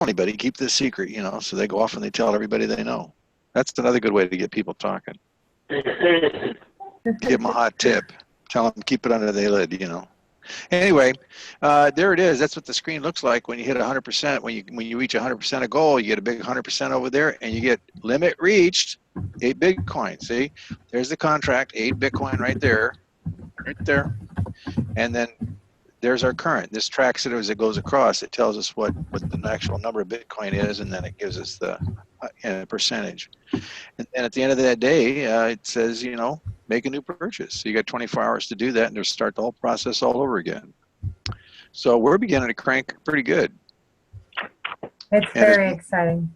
anybody, keep this secret, you know, so they go off and they tell everybody they know. That's another good way to get people talking. Give them a hot tip. Tell them keep it under the lid, you know. Anyway, there it is. That's what the screen looks like when you hit 100%. When you reach 100% of goal, you get a big 100% over there, and you get limit reached, 8 Bitcoin. See, there's the contract, 8 Bitcoin right there, and then there's our current. This tracks it as it goes across. It tells us what the actual number of Bitcoin is, and then it gives us the percentage. And at the end of that day, it says, you know, make a new purchase. So you got 24 hours to do that and just start the whole process all over again. So we're beginning to crank pretty good. It's very exciting.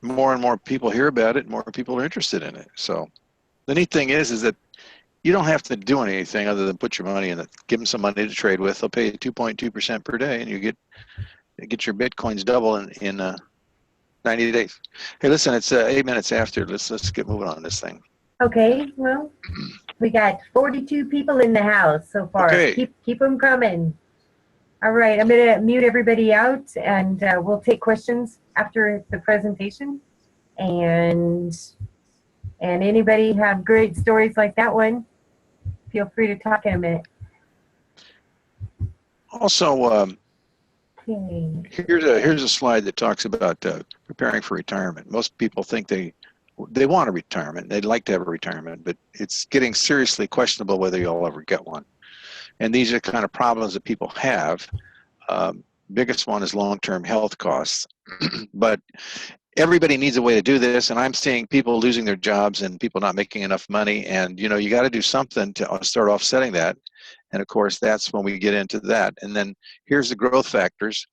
More and more people hear about it, more people are interested in it. So the neat thing is that you don't have to do anything other than put your money in it. Give them some money to trade with. They'll pay you 2.2% per day, and you get your Bitcoins double in 90 days. Hey, listen, it's 8 minutes after. Let's get moving on this thing. Okay, well, we got 42 people in the house so far. Okay. Keep them coming. All right, I'm going to mute everybody out, and we'll take questions after the presentation. And anybody have great stories like that one, feel free to talk in a minute. Also, here's a slide that talks about preparing for retirement. Most people think they want a retirement. They'd like to have a retirement, but it's getting seriously questionable whether you'll ever get one. And these are the kind of problems that people have. Biggest one is long-term health costs. But everybody needs a way to do this, and I'm seeing people losing their jobs and people not making enough money. And you know, you got to do something to start offsetting that. And of course, that's when we get into that. And then here's the growth factors.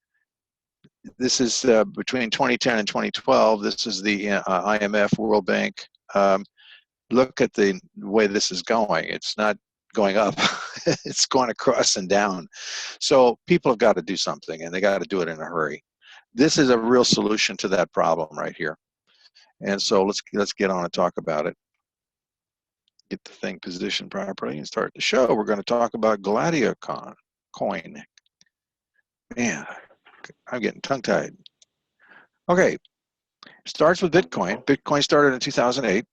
This is between 2010 and 2012. This is the IMF, World Bank. Look at the way this is going. It's not going up. It's going across and down. So people have got to do something, and they got to do it in a hurry. This is a real solution to that problem right here. And so let's get on and talk about it. Get the thing positioned properly and start the show. We're going to talk about GladiaCoin. Man, I'm getting tongue-tied. Okay, starts with Bitcoin. Bitcoin started in 2008.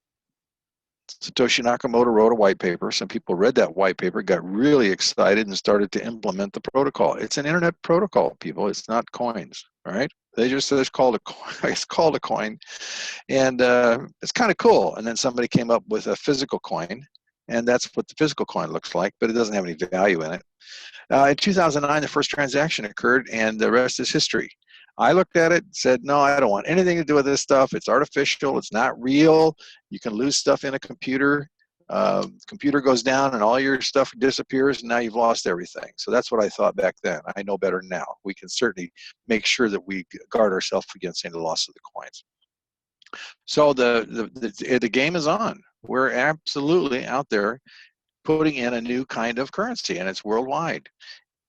Satoshi Nakamoto wrote a white paper. Some people read that white paper, got really excited, and started to implement the protocol. It's an internet protocol, people. It's not coins, all right? They just said it's called a coin. It's called a coin, and it's kind of cool. And then somebody came up with a physical coin, and that's what the physical coin looks like, but it doesn't have any value in it. In 2009, the first transaction occurred, and the rest is history. I looked at it and said, no, I don't want anything to do with this stuff. It's artificial. It's not real. You can lose stuff in a computer. Computer goes down and all your stuff disappears, and now you've lost everything. So that's what I thought back then. I know better now. We can certainly make sure that we guard ourselves against any loss of the coins. So the game is on. We're absolutely out there putting in a new kind of currency, and it's worldwide.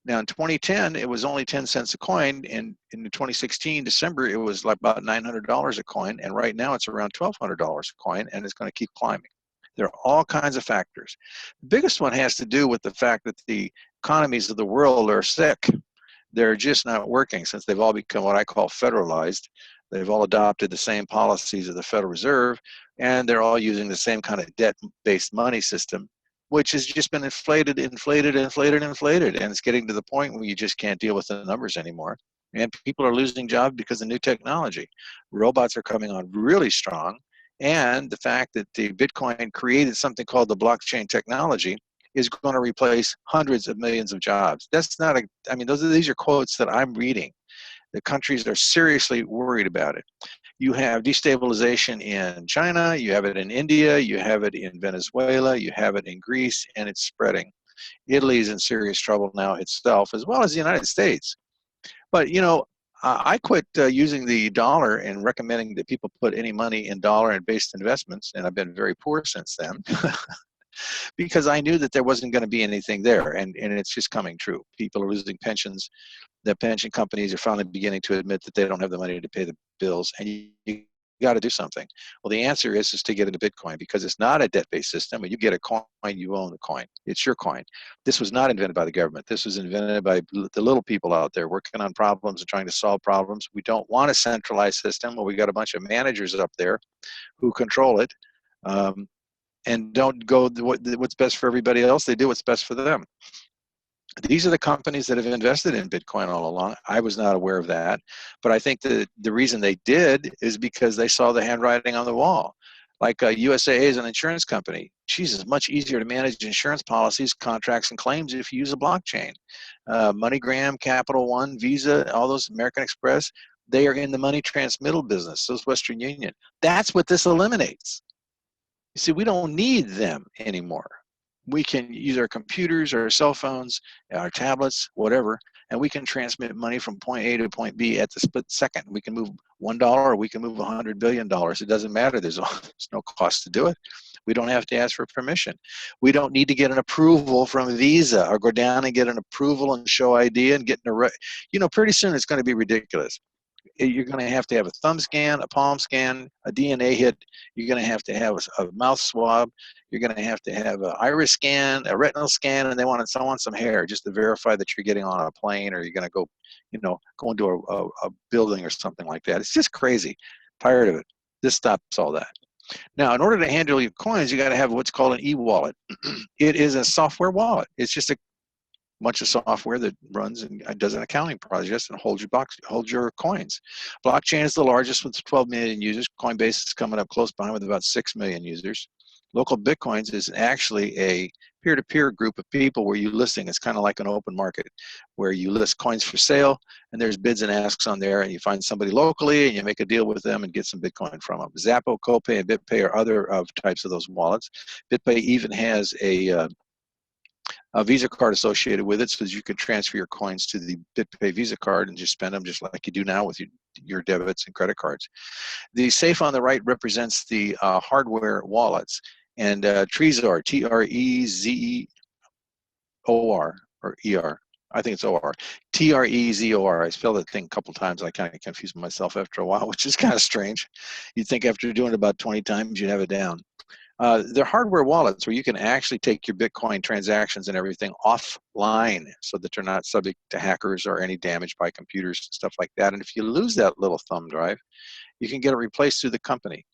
Now in 2010, it was only 10 cents a coin, and in 2016, December, it was like about $900 a coin, and right now it's around $1,200 a coin, and it's going to keep climbing. There are all kinds of factors. The biggest one has to do with the fact that the economies of the world are sick. They're just not working since they've all become what I call federalized. They've all adopted the same policies of the Federal Reserve, and they're all using the same kind of debt-based money system, which has just been inflated, and it's getting to the point where you just can't deal with the numbers anymore. And people are losing jobs because of new technology. Robots are coming on really strong, and the fact that the Bitcoin created something called the blockchain technology is going to replace hundreds of millions of jobs. That's not these are quotes that I'm reading. The countries are seriously worried about it. You have destabilization in China, you have it in India, you have it in Venezuela, you have it in Greece, and it's spreading. Italy is in serious trouble now itself, as well as the United States. But, you know, I quit using the dollar and recommending that people put any money in dollar and based investments, and I've been very poor since then. Because I knew that there wasn't going to be anything there, and it's just coming true. People are losing pensions. The pension companies are finally beginning to admit that they don't have the money to pay the bills, and you got got to do something. Well, the answer is to get into Bitcoin, because it's not a debt-based system. When you get a coin, you own the coin. It's your coin. This was not invented by the government. This was invented by the little people out there working on problems and trying to solve problems. We don't want a centralized system where we got a bunch of managers up there who control it, and don't go what's best for everybody else. They do what's best for them. These are the companies that have invested in Bitcoin all along. I was not aware of that, but I think that the reason they did is because they saw the handwriting on the wall. Like USAA is an insurance company. Geez, it's much easier to manage insurance policies, contracts, and claims if you use a blockchain. MoneyGram, Capital One, Visa, all those, American Express, they are in the money transmittal business. So is Western Union. That's what this eliminates. You see, we don't need them anymore. We can use our computers, our cell phones, our tablets, whatever, and we can transmit money from point A to point B at the split second. We can move $1 or we can move $100 billion. It doesn't matter. There's no cost to do it. We don't have to ask for permission. We don't need to get an approval from Visa or go down and get an approval and show ID and get pretty soon it's going to be ridiculous. You're going to have a thumb scan, a palm scan, a DNA hit. You're going to have a mouth swab. You're going to have an iris scan, a retinal scan, and they want some hair just to verify that you're getting on a plane, or you're going to go, go into a building or something like that. It's just crazy. Tired of it. This stops all that. Now, in order to handle your coins, you got to have what's called an e-wallet. It is a software wallet. It's just a bunch of software that runs and does an accounting process and holds your coins. Blockchain is the largest with 12 million users. Coinbase is coming up close behind with about 6 million users. Local Bitcoins is actually a peer-to-peer group of people where you listing. It's kind of like an open market where you list coins for sale and there's bids and asks on there, and you find somebody locally and you make a deal with them and get some Bitcoin from them. Zappo, Copay, and BitPay are other types of those wallets. BitPay even has a Visa card associated with it, so that you can transfer your coins to the BitPay Visa card and just spend them just like you do now with your debits and credit cards. The safe on the right represents the hardware wallets, and Trezor, T-R-E-Z-O-R, or E-R. I think it's O-R. T-R-E-Z-O-R. I spelled that thing a couple times. I kind of confused myself after a while, which is kind of strange. You'd think after doing it about 20 times, you'd have it down. They're hardware wallets where you can actually take your Bitcoin transactions and everything offline so that they're not subject to hackers or any damage by computers and stuff like that. And if you lose that little thumb drive, you can get it replaced through the company.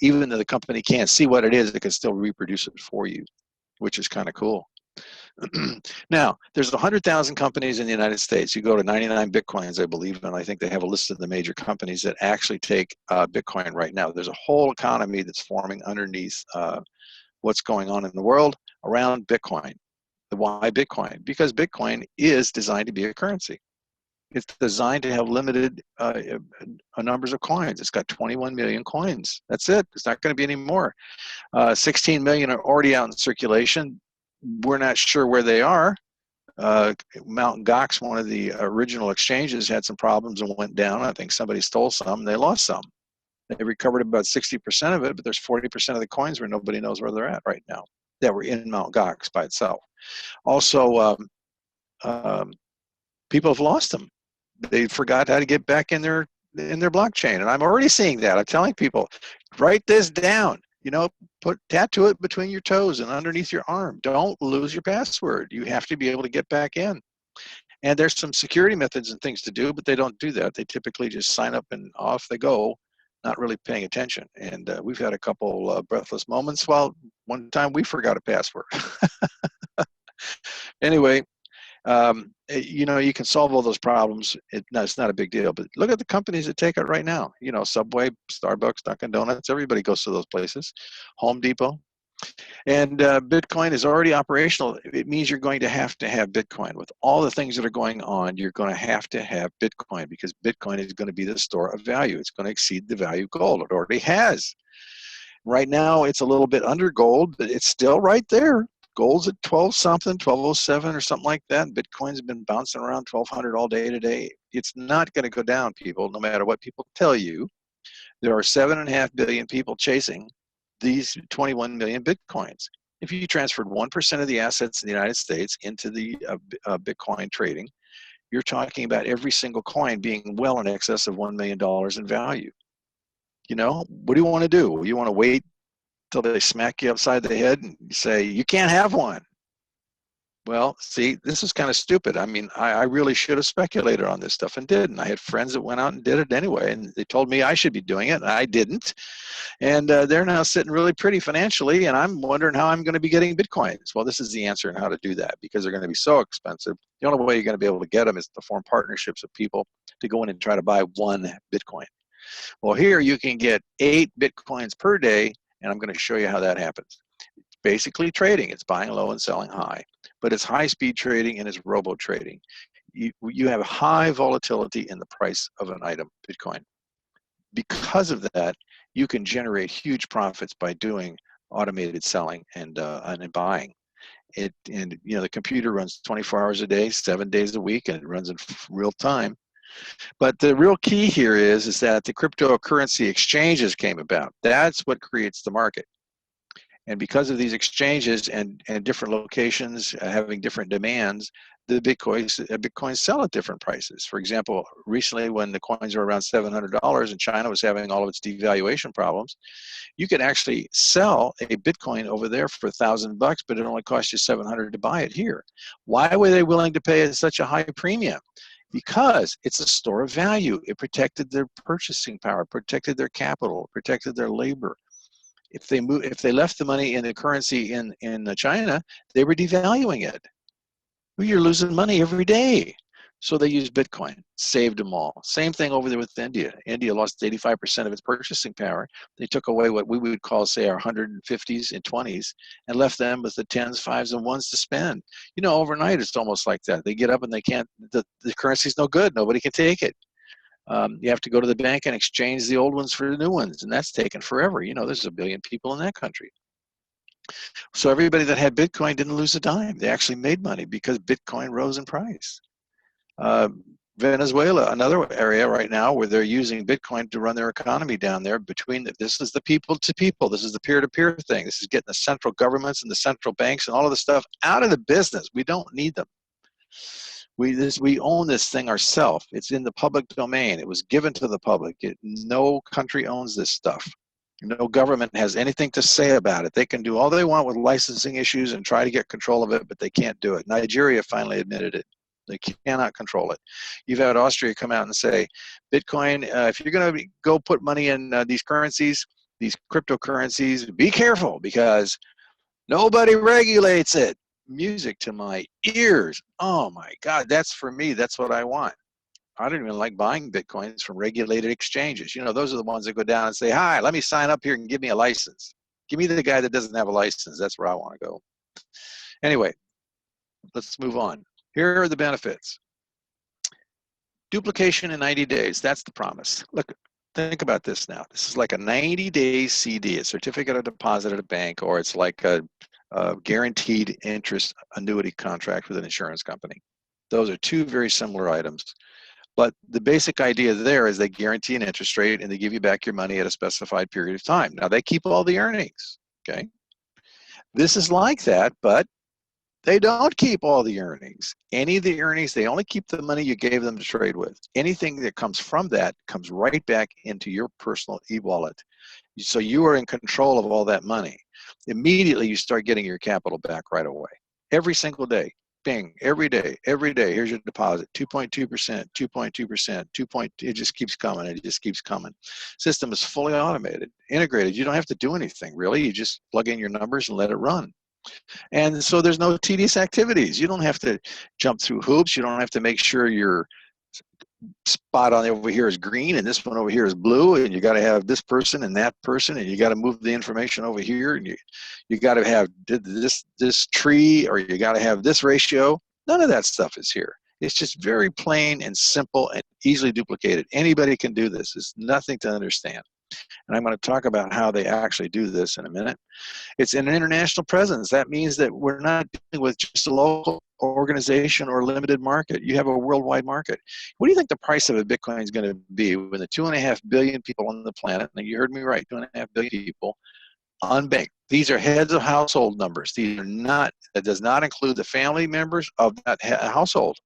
Even though the company can't see what it is, it can still reproduce it for you, which is kind of cool. Now, there's 100,000 companies in the United States. You go to 99 Bitcoins, I believe, and I think they have a list of the major companies that actually take Bitcoin right now. There's a whole economy that's forming underneath what's going on in the world around Bitcoin. Why Bitcoin? Because Bitcoin is designed to be a currency. It's designed to have limited numbers of coins. It's got 21 million coins. That's it. It's not going to be any more. 16 million are already out in circulation. We're not sure where they are. Mt. Gox, one of the original exchanges, had some problems and went down. I think somebody stole some. They lost some. They recovered about 60% of it, but there's 40% of the coins where nobody knows where they're at right now that were in Mt. Gox by itself. Also, people have lost them. They forgot how to get back in their blockchain, and I'm already seeing that. I'm telling people, write this down. Tattoo it between your toes and underneath your arm. Don't lose your password. You have to be able to get back in. And there's some security methods and things to do, but they don't do that. They typically just sign up and off they go, not really paying attention. And we've had a couple breathless moments. Well, one time we forgot a password. Anyway, you can solve all those problems. It's not a big deal, but look at the companies that take it right now. Subway, Starbucks, Dunkin' Donuts, everybody goes to those places. Home Depot. And Bitcoin is already operational. It means you're going to have Bitcoin. With all the things that are going on, you're going to have Bitcoin, because Bitcoin is going to be the store of value. It's going to exceed the value of gold. It already has. Right now, it's a little bit under gold, but it's still right there. Gold's at 12 something, 1207 or something like that. Bitcoin's been bouncing around 1200 all day today. It's not going to go down, people, no matter what people tell you. There are 7.5 billion people chasing these 21 million Bitcoins. If you transferred 1% of the assets in the United States into the Bitcoin trading, you're talking about every single coin being well in excess of $1 million in value. You know, what do you want to do? You want to wait till they smack you upside the head and say, you can't have one? Well, see, this is kind of stupid. I mean, I really should have speculated on this stuff and didn't. I had friends that went out and did it anyway, and they told me I should be doing it, and I didn't. And they're now sitting really pretty financially, and I'm wondering how I'm going to be getting Bitcoins. Well, this is the answer on how to do that, because they're going to be so expensive. The only way you're going to be able to get them is to form partnerships with people to go in and try to buy one Bitcoin. Well, here you can get 8 Bitcoins per day, and I'm going to show you how that happens. It's basically trading. It's buying low and selling high, but it's high-speed trading and it's robo trading. You have high volatility in the price of an item, Bitcoin. Because of that, you can generate huge profits by doing automated selling and buying. And you know, the computer runs 24 hours a day, 7 days a week, and it runs in real time. But the real key here is that the cryptocurrency exchanges came about. That's what creates the market. And because of these exchanges and different locations having different demands, the Bitcoins sell at different prices. For example, recently when the coins were around $700 and China was having all of its devaluation problems, you could actually sell a Bitcoin over there for $1,000, but it only cost you $700 to buy it here. Why were they willing to pay such a high premium? Because it's a store of value. It protected their purchasing power, protected their capital, protected their labor. If they left the money in the currency in China, they were devaluing it. Well, you're losing money every day. So they used Bitcoin, saved them all. Same thing over there with India. India lost 85% of its purchasing power. They took away what we would call, say, our 150s and 20s and left them with the 10s, 5s, and 1s to spend. You know, overnight it's almost like that. They get up and they can't, the currency's no good. Nobody can take it. You have to go to the bank and exchange the old ones for the new ones, and that's taken forever. You know, there's 1 billion people in that country. So everybody that had Bitcoin didn't lose a dime. They actually made money because Bitcoin rose in price. Venezuela, another area right now where they're using Bitcoin to run their economy down there. This is the people to people. This is the peer-to-peer thing. This is getting the central governments and the central banks and all of the stuff out of the business. We don't need them. We own this thing ourselves. It's in the public domain. It was given to the public. No country owns this stuff. No government has anything to say about it. They can do all they want with licensing issues and try to get control of it, but they can't do it. Nigeria finally admitted it. They cannot control it. You've had Austria come out and say, Bitcoin, if you're going to go put money in these currencies, these cryptocurrencies, be careful because nobody regulates it. Music to my ears. Oh my God, that's for me. That's what I want. I don't even like buying Bitcoins from regulated exchanges. You know, those are the ones that go down and say, hi, let me sign up here and give me a license. Give me the guy that doesn't have a license. That's where I want to go. Anyway, let's move on. Here are the benefits. Duplication in 90 days. That's the promise. Look, think about this now. This is like a 90-day CD, a certificate of deposit at a bank, or it's like a guaranteed interest annuity contract with an insurance company. Those are two very similar items. But the basic idea there is they guarantee an interest rate and they give you back your money at a specified period of time. Now they keep all the earnings, okay? This is like that, but they don't keep all the earnings. Any of the earnings, they only keep the money you gave them to trade with. Anything that comes from that comes right back into your personal e-wallet. So you are in control of all that money. Immediately you start getting your capital back right away. Every single day. Bing, every day, here's your deposit, 2.2%, 2.2%, it just keeps coming, it just keeps coming. System is fully automated, integrated. You don't have to do anything, really. You just plug in your numbers and let it run. And so there's no tedious activities. You don't have to jump through hoops. You don't have to make sure your spot on over here is green and this one over here is blue, and you got to have this person and that person, and you got to move the information over here, and you got to have this tree, or you got to have this ratio. None of that stuff is here. It's just very plain and simple and easily duplicated. Anybody can do this. It's nothing to understand. And I'm going to talk about how they actually do this in a minute. It's an international presence. That means that we're not dealing with just a local organization or limited market. You have a worldwide market. What do you think the price of a Bitcoin is going to be when the 2.5 billion people on the planet, and you heard me right, 2.5 billion people unbanked? These are heads of household numbers. These are not, that does not include the family members of that household.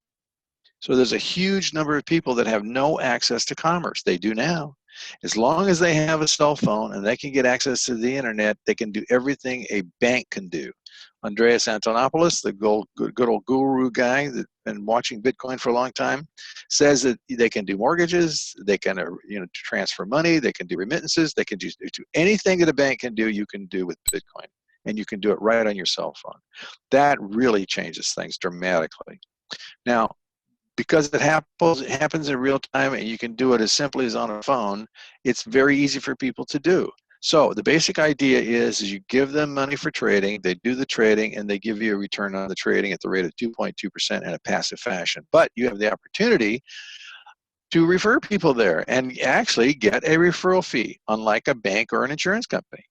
So there's a huge number of people that have no access to commerce. They do now. As long as they have a cell phone and they can get access to the internet, they can do everything a bank can do. Andreas Antonopoulos, the good old guru guy that's been watching Bitcoin for a long time, says that they can do mortgages, they can transfer money, they can do remittances, they can do anything that a bank can do, you can do with Bitcoin. And you can do it right on your cell phone. That really changes things dramatically. Now, because it happens in real time and you can do it as simply as on a phone, it's very easy for people to do. So the basic idea is you give them money for trading, they do the trading, and they give you a return on the trading at the rate of 2.2% in a passive fashion. But you have the opportunity to refer people there and actually get a referral fee, unlike a bank or an insurance company.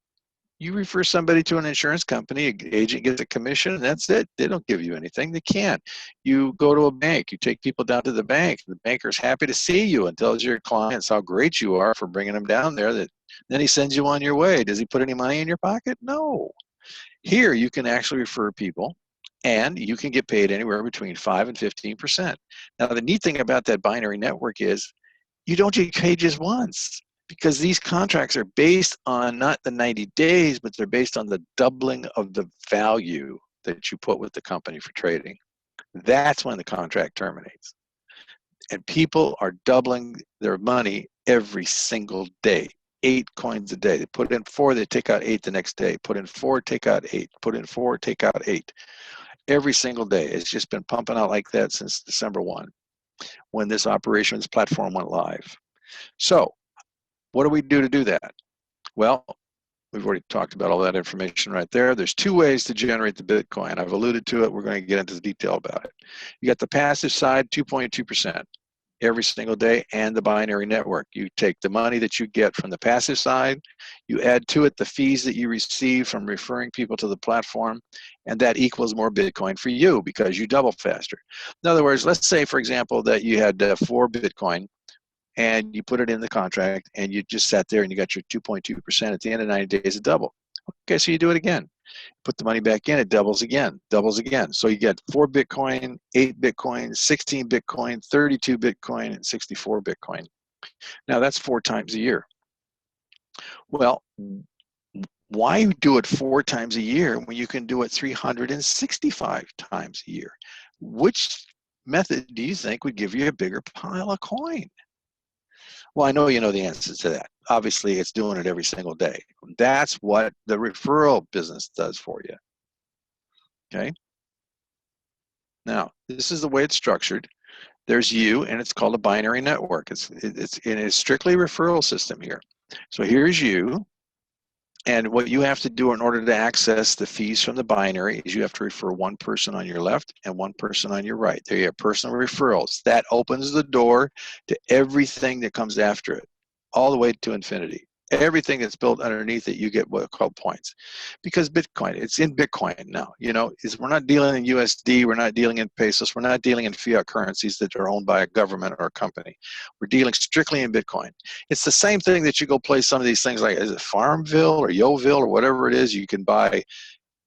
You refer somebody to an insurance company, an agent gets a commission, and that's it. They don't give you anything. They can't. You go to a bank. You take people down to the bank. The banker's happy to see you and tells your clients how great you are for bringing them down there. Then he sends you on your way. Does he put any money in your pocket? No. Here, you can actually refer people, and you can get paid anywhere between 5 and 15%. Now, the neat thing about that binary network is you don't get paid just once, because these contracts are based on not the 90 days, but they're based on the doubling of the value that you put with the company for trading. That's when the contract terminates. And people are doubling their money every single day. 8 coins a day. They put in 4, they take out 8 the next day. Put in 4, take out 8. Put in 4, take out 8. Every single day. It's just been pumping out like that since December 1, when this operations platform went live. So, what do we do to do that? Well, we've already talked about all that information right there. There's 2 ways to generate the Bitcoin. I've alluded to it. We're going to get into the detail about it. You got the passive side, 2.2% every single day, and the binary network. You take the money that you get from the passive side, you add to it the fees that you receive from referring people to the platform, and that equals more Bitcoin for you because you double faster. In other words, let's say, for example, that you had 4 Bitcoin, and you put it in the contract, and you just sat there and you got your 2.2%. At the end of 90 days, it double. Okay, so you do it again. Put the money back in, it doubles again, doubles again. So you get 4 Bitcoin, 8 Bitcoin, 16 Bitcoin, 32 Bitcoin, and 64 Bitcoin. Now that's 4 times a year. Well, why do it 4 times a year when you can do it 365 times a year? Which method do you think would give you a bigger pile of coin? Well, I know you know the answer to that. Obviously, it's doing it every single day. That's what the referral business does for you. Okay? Now, this is the way it's structured. There's you, and it's called a binary network. It's strictly a referral system here. So here's you, and what you have to do in order to access the fees from the binary is you have to refer 1 person on your left and 1 person on your right. There you have personal referrals. That opens the door to everything that comes after it, all the way to infinity. Everything that's built underneath it, you get what are called points. Because Bitcoin, it's in Bitcoin now. We're not dealing in USD, we're not dealing in pesos, we're not dealing in fiat currencies that are owned by a government or a company. We're dealing strictly in Bitcoin. It's the same thing that you go play some of these things like, is it Farmville or Yoville or whatever it is? You can buy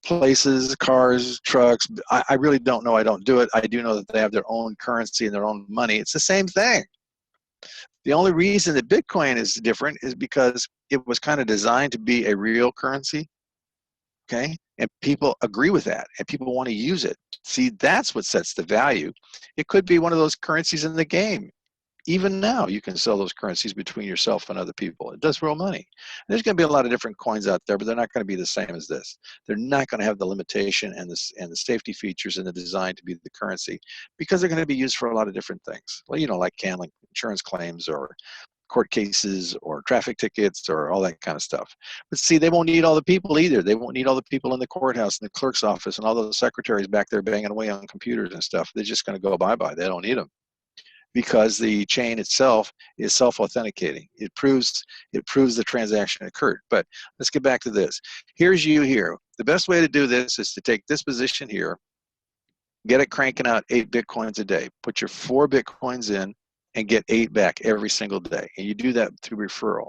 places, cars, trucks. I really don't know. I don't do it. I do know that they have their own currency and their own money. It's the same thing. The only reason that Bitcoin is different is because it was kind of designed to be a real currency, okay? And people agree with that, and people want to use it. See, that's what sets the value. It could be one of those currencies in the game. Even now, you can sell those currencies between yourself and other people. It does real money. There's going to be a lot of different coins out there, but they're not going to be the same as this. They're not going to have the limitation and the safety features and the design to be the currency, because they're going to be used for a lot of different things. Well, like handling insurance claims or court cases or traffic tickets or all that kind of stuff. But see, they won't need all the people either. They won't need all the people in the courthouse and the clerk's office and all those secretaries back there banging away on computers and stuff. They're just going to go bye-bye. They don't need them, because the chain itself is self-authenticating. It proves the transaction occurred. But let's get back to this. Here's you here. The best way to do this is to take this position here, get it cranking out 8 Bitcoins a day. Put your 4 Bitcoins in and get 8 back every single day. And you do that through referral.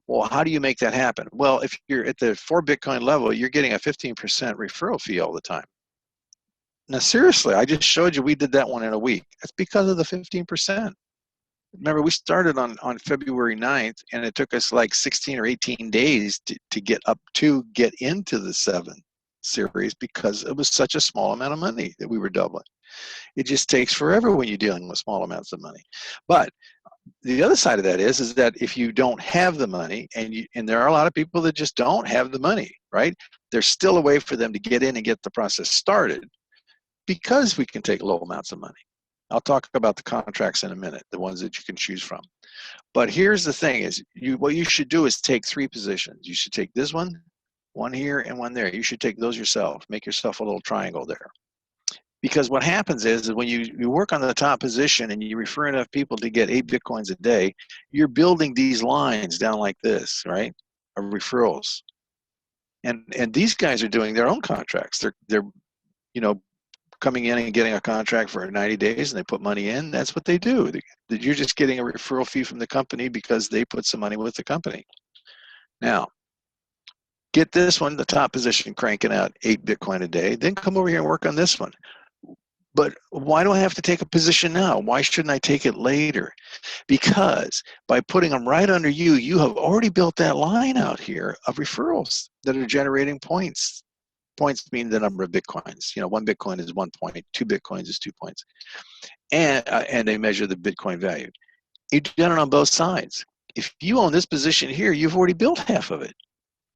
Well, how do you make that happen? Well, if you're at the 4 Bitcoin level, you're getting a 15% referral fee all the time. Now, seriously, I just showed you we did that one in a week. That's because of the 15%. Remember, we started on February 9th, and it took us like 16 or 18 days to get into the 7 series because it was such a small amount of money that we were doubling. It just takes forever when you're dealing with small amounts of money. But the other side of that is that if you don't have the money, and there are a lot of people that just don't have the money, right? There's still a way for them to get in and get the process started because we can take low amounts of money. I'll talk about the contracts in a minute, the ones that you can choose from. But here's the thing is, what you should do is take 3 positions. You should take this one here, and one there. You should take those yourself. Make yourself a little triangle there. Because what happens is when you work on the top position and you refer enough people to get 8 Bitcoins a day, you're building these lines down like this, right? Of referrals. And these guys are doing their own contracts. They're coming in and getting a contract for 90 days and they put money in. That's what they do. You're just getting a referral fee from the company because they put some money with the company. Now, get this one, the top position, cranking out 8 Bitcoin a day, then come over here and work on this one. But why do I have to take a position now? Why shouldn't I take it later? Because by putting them right under you, you have already built that line out here of referrals that are generating points. Points mean the number of Bitcoins. 1 Bitcoin is 1 point, 2 Bitcoins is 2 points. And they measure the Bitcoin value. You've done it on both sides. If you own this position here, you've already built half of it.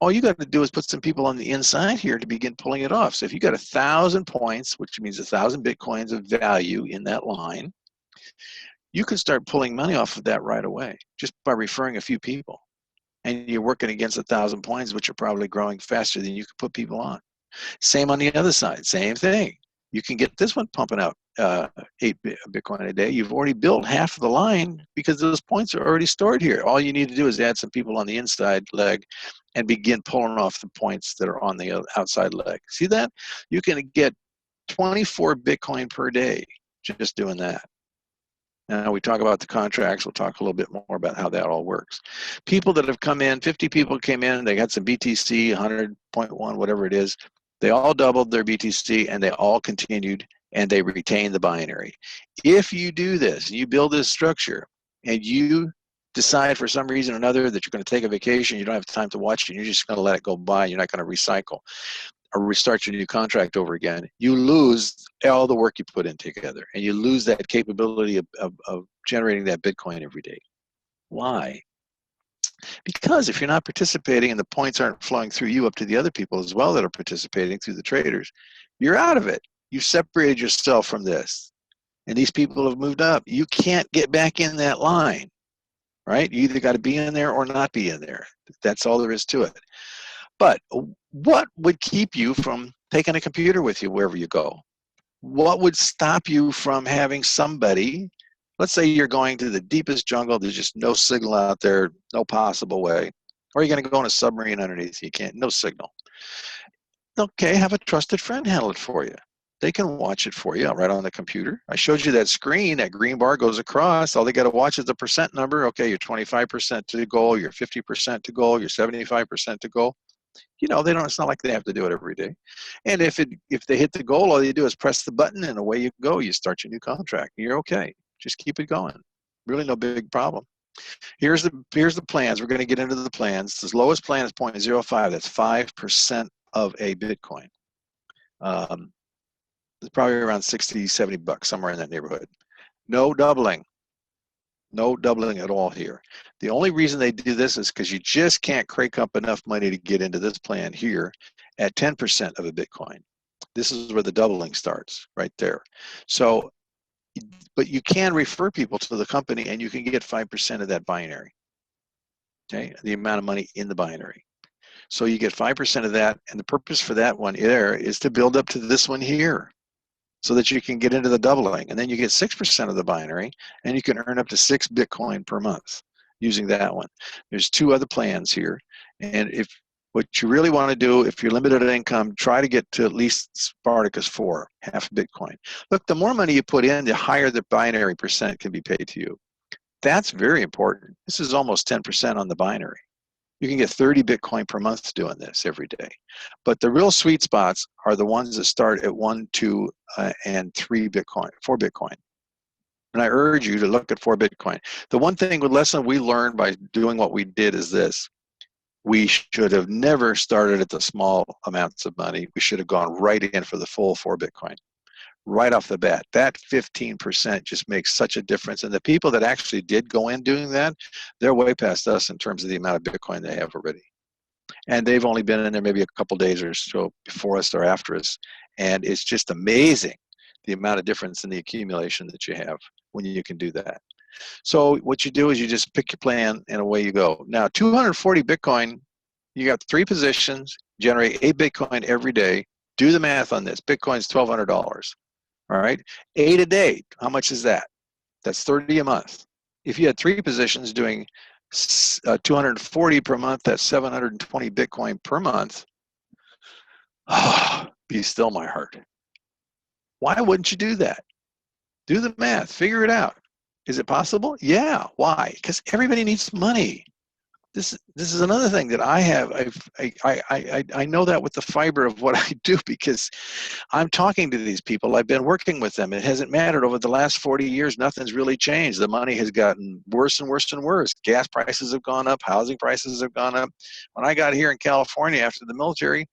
All you got to do is put some people on the inside here to begin pulling it off. So if you got 1,000 points, which means 1,000 Bitcoins of value in that line, you can start pulling money off of that right away just by referring a few people. And you're working against 1,000 points, which are probably growing faster than you can put people on. Same on the other side, same thing. You can get this one pumping out 8 Bitcoin a day. You've already built half of the line because those points are already stored here. All you need to do is add some people on the inside leg and begin pulling off the points that are on the outside leg. See that? You can get 24 Bitcoin per day just doing that. Now we talk about the contracts. We'll talk a little bit more about how that all works. People that have come in, 50 people came in, they got some BTC, 100.1, whatever it is. They all doubled their BTC and they all continued and they retained the binary. If you do this, you build this structure and you decide for some reason or another that you're going to take a vacation, you don't have time to watch it, you're just going to let it go by, you're not going to recycle or restart your new contract over again, you lose all the work you put in together and you lose that capability of generating that Bitcoin every day. Why? Because if you're not participating and the points aren't flowing through you up to the other people as well that are participating through the traders, you're out of it. You've separated yourself from this. And these people have moved up. You can't get back in that line, right? You either got to be in there or not be in there. That's all there is to it. But what would keep you from taking a computer with you wherever you go? What would stop you from having somebody, let's say you're going to the deepest jungle, there's just no signal out there, no possible way, or you're going to go on a submarine underneath, you can't, no signal. Okay, have a trusted friend handle it for you. They can watch it for you right on the computer. I showed you that screen, that green bar goes across. All they got to watch is the percent number. Okay, you're 25% to goal, you're 50% to goal, you're 75% to goal. They don't, it's not like they have to do it every day. And if they hit the goal, all you do is press the button and away you go. You start your new contract. You're okay. Just keep it going. Really no big problem. Here's the plans. We're going to get into the plans. The lowest plan is 0.05. That's 5% of a Bitcoin. It's probably around 60, 70 bucks, somewhere in that neighborhood. No doubling. No doubling at all here. The only reason they do this is because you just can't crank up enough money to get into this plan here at 10% of a Bitcoin. This is where the doubling starts, right there. So, but you can refer people to the company and you can get 5% of that binary, okay? The amount of money in the binary. So you get 5% of that, and the purpose for that one there is to build up to this one here, so that you can get into the doubling. And then you get 6% of the binary, and you can earn up to 6 Bitcoin per month using that one. There's 2 other plans here. And if what you really want to do, if you're limited in income, try to get to at least Spartacus 4, half Bitcoin. Look, the more money you put in, the higher the binary percent can be paid to you. That's very important. This is almost 10% on the binary. You can get 30 Bitcoin per month doing this every day. But the real sweet spots are the ones that start at 1, 2, and 3 Bitcoin, 4 Bitcoin. And I urge you to look at for Bitcoin. The one thing, the lesson we learned by doing what we did is this. We should have never started at the small amounts of money. We should have gone right in for the full for Bitcoin. Right off the bat, that 15% just makes such a difference. And the people that actually did go in doing that, they're way past us in terms of the amount of Bitcoin they have already. And they've only been in there maybe a couple days or so before us or after us. And it's just amazing the amount of difference in the accumulation that you have when you can do that. So what you do is you just pick your plan and away you go. Now, 240 Bitcoin, you got 3 positions, generate 8 Bitcoin every day. Do the math on this. Bitcoin's $1,200. All right, 8 a day. How much is that? That's 30 a month. If you had 3 positions doing 240 per month, that's 720 Bitcoin per month. Oh, be still my heart. Why wouldn't you do that? Do the math, figure it out. Is it possible? Yeah. Why? Because everybody needs money. This is another thing that I have. I know that with the fiber of what I do, because I'm talking to these people. I've been working with them. It hasn't mattered over the last 40 years. Nothing's really changed. The money has gotten worse and worse and worse. Gas prices have gone up. Housing prices have gone up. When I got here in California after the military,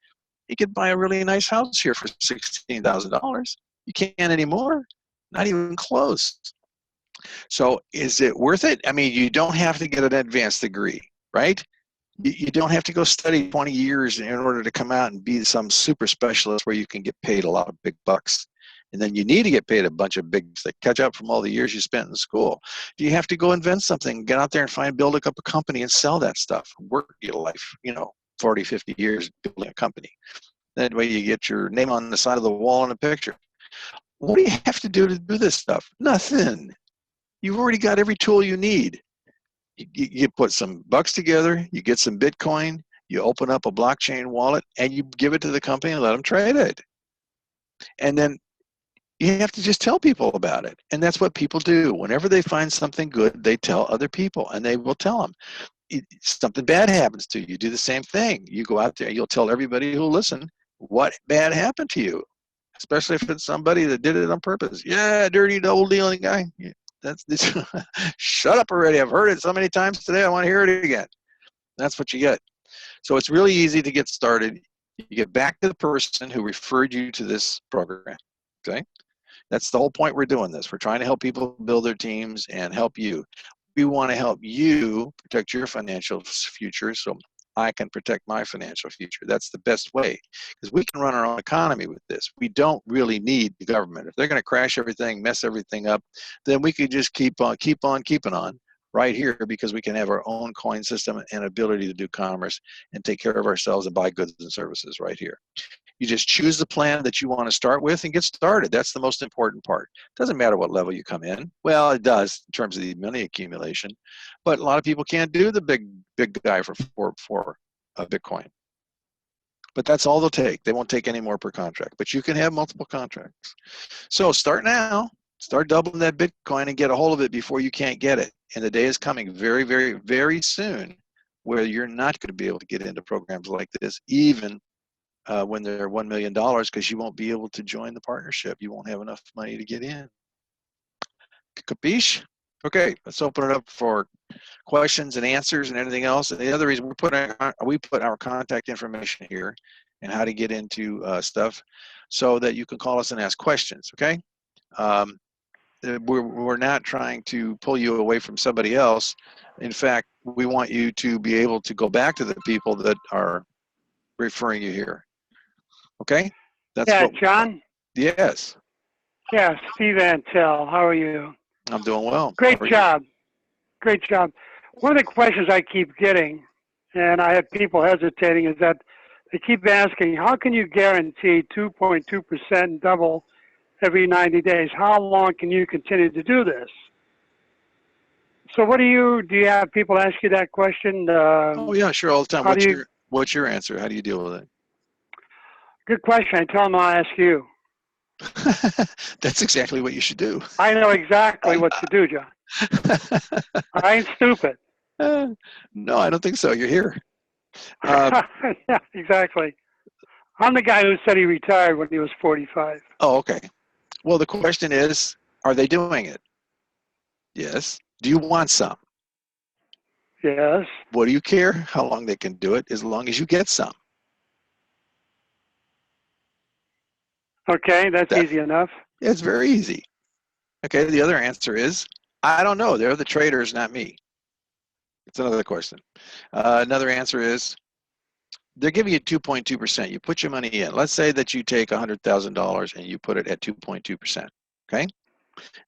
you could buy a really nice house here for $16,000. You can't anymore. Not even close. So is it worth it? I mean, you don't have to get an advanced degree, right? You don't have to go study 20 years in order to come out and be some super specialist where you can get paid a lot of big bucks. And then you need to get paid a bunch of big bucks to catch up from all the years you spent in school. Do you have to go invent something, get out there and build up a company and sell that stuff? Work your life, 40, 50 years building a company. That way you get your name on the side of the wall in a picture. What do you have to do this stuff? Nothing. You've already got every tool you need. You put some bucks together, you get some Bitcoin, you open up a blockchain wallet, and you give it to the company and let them trade it. And then you have to just tell people about it. And that's what people do. Whenever they find something good, they tell other people, and they will tell them. Something bad happens to you, you do the same thing. You go out there, you'll tell everybody who'll listen what bad happened to you, especially if it's somebody that did it on purpose. Yeah, dirty double dealing guy. Yeah. That's this. Shut up already. I've heard it so many times today. I want to hear it again. That's what you get. So it's really easy to get started. You get back to the person who referred you to this program. Okay. That's the whole point we're doing this. We're trying to help people build their teams and help you. We want to help you protect your financial future so I can protect my financial future. That's the best way, because we can run our own economy with this. We don't really need the government. If they're going to crash everything, mess everything up, then we could just keep on keeping on right here, because we can have our own coin system and ability to do commerce and take care of ourselves and buy goods and services right here. You just choose the plan that you want to start with and get started. That's the most important part. It doesn't matter what level you come in. Well, it does in terms of the money accumulation, but a lot of people can't do the big guy for Bitcoin. But that's all they'll take. They won't take any more per contract, but you can have multiple contracts. So start now. Start doubling that Bitcoin and get a hold of it before you can't get it. And the day is coming very, very, very soon where you're not going to be able to get into programs like this, even when they're $1 million, because you won't be able to join the partnership. You won't have enough money to get in. Capiche? Okay, let's open it up for questions and answers and anything else. And the other reason we put our contact information here and how to get into stuff so that you can call us and ask questions, okay? We're not trying to pull you away from somebody else. In fact, we want you to be able to go back to the people that are referring you here. Okay? That's John? Yes. Yeah, Steve Antel. How are you? I'm doing well. Great job. Great job. One of the questions I keep getting, and I have people hesitating, is that they keep asking, how can you guarantee 2.2% double every 90 days? How long can you continue to do this? So do you have people ask you that question? Oh yeah, sure, all the time. What's your answer? How do you deal with it? Good question. I tell them I'll ask you. That's exactly what you should do. I know exactly what to do, John. I ain't stupid. No, I don't think so. You're here. Yeah, exactly. I'm the guy who said he retired when he was 45. Oh, okay. Well, the question is, are they doing it? Yes. Do you want some? Yes. What do you care how long they can do it as long as you get some? Okay, that's That, easy enough. it's very easy. Okay, the other answer is, I don't know. They're the traders, not me. It's another question. Another answer is, they're giving you 2.2%. You put your money in. Let's say that you take $100,000 and you put it at 2.2%. Okay?